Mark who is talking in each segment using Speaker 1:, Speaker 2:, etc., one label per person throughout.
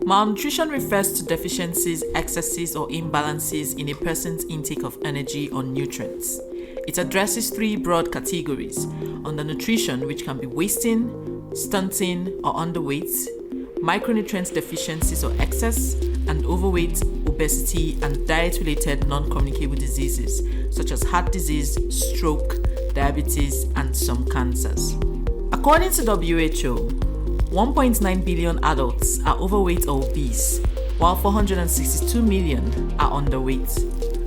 Speaker 1: Malnutrition refers to deficiencies, excesses, or imbalances in a person's intake of energy or nutrients. It addresses three broad categories: undernutrition, which can be wasting, stunting, or underweight, micronutrient deficiencies or excess, and overweight, obesity, and diet-related non-communicable diseases such as heart disease, stroke, diabetes, and some cancers. According to WHO, 1.9 billion adults are overweight or obese, while 462 million are underweight.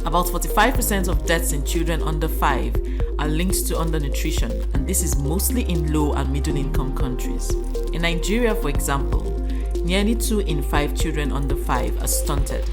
Speaker 1: About 45% of deaths in children under 5 are linked to undernutrition, and this is mostly in low and middle income countries. In Nigeria, for example, nearly 2 in 5 children under 5 are stunted,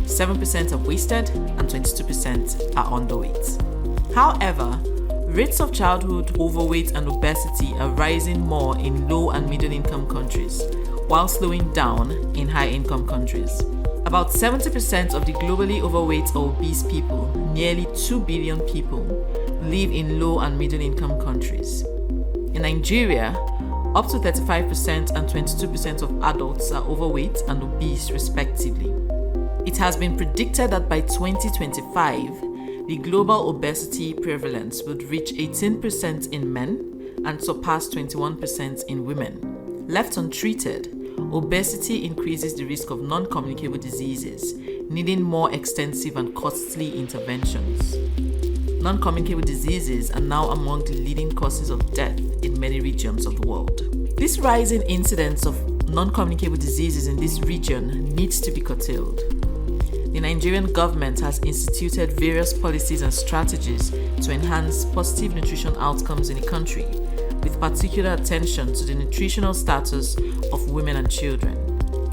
Speaker 1: 7% are wasted, and 22% are underweight. However, rates of childhood overweight and obesity are rising more in low and middle income countries, while slowing down in high income countries. About 70% of the globally overweight or obese people, nearly 2 billion people, live in low and middle income countries. In Nigeria, up to 35% and 22% of adults are overweight and obese respectively. It has been predicted that by 2025, the global obesity prevalence would reach 18% in men and surpass 21% in women. Left untreated, obesity increases the risk of non-communicable diseases, needing more extensive and costly interventions. Non-communicable diseases are now among the leading causes of death in many regions of the world. This rising incidence of non-communicable diseases in this region needs to be curtailed. The Nigerian government has instituted various policies and strategies to enhance positive nutrition outcomes in the country, with particular attention to the nutritional status of women and children.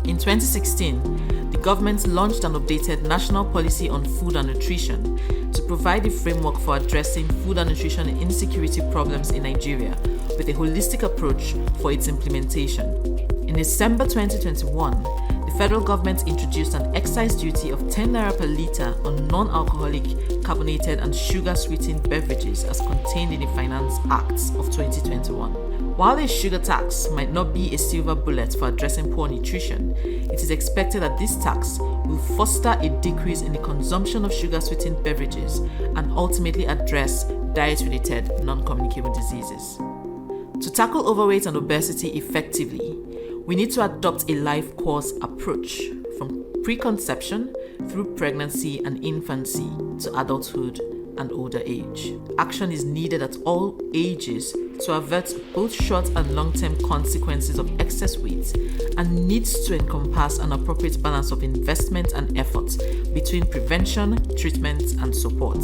Speaker 1: In 2016, the government launched an updated national policy on food and nutrition to provide a framework for addressing food and nutrition insecurity problems in Nigeria, with a holistic approach for its implementation. In December 2021, the federal government introduced an excise duty of 10 naira per litre on non-alcoholic, carbonated and sugar-sweetened beverages as contained in the Finance Act of 2021. While a sugar tax might not be a silver bullet for addressing poor nutrition, it is expected that this tax will foster a decrease in the consumption of sugar-sweetened beverages and ultimately address diet-related non-communicable diseases. To tackle overweight and obesity effectively, we need to adopt a life course approach from preconception through pregnancy and infancy to adulthood and older age. Action is needed at all ages to avert both short and long-term consequences of excess weight and needs to encompass an appropriate balance of investment and effort between prevention, treatment, and support.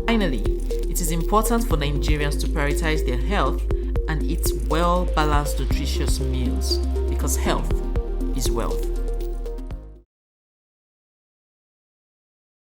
Speaker 1: Finally, it is important for Nigerians to prioritize their health and eat well-balanced, nutritious meals, because health is wealth.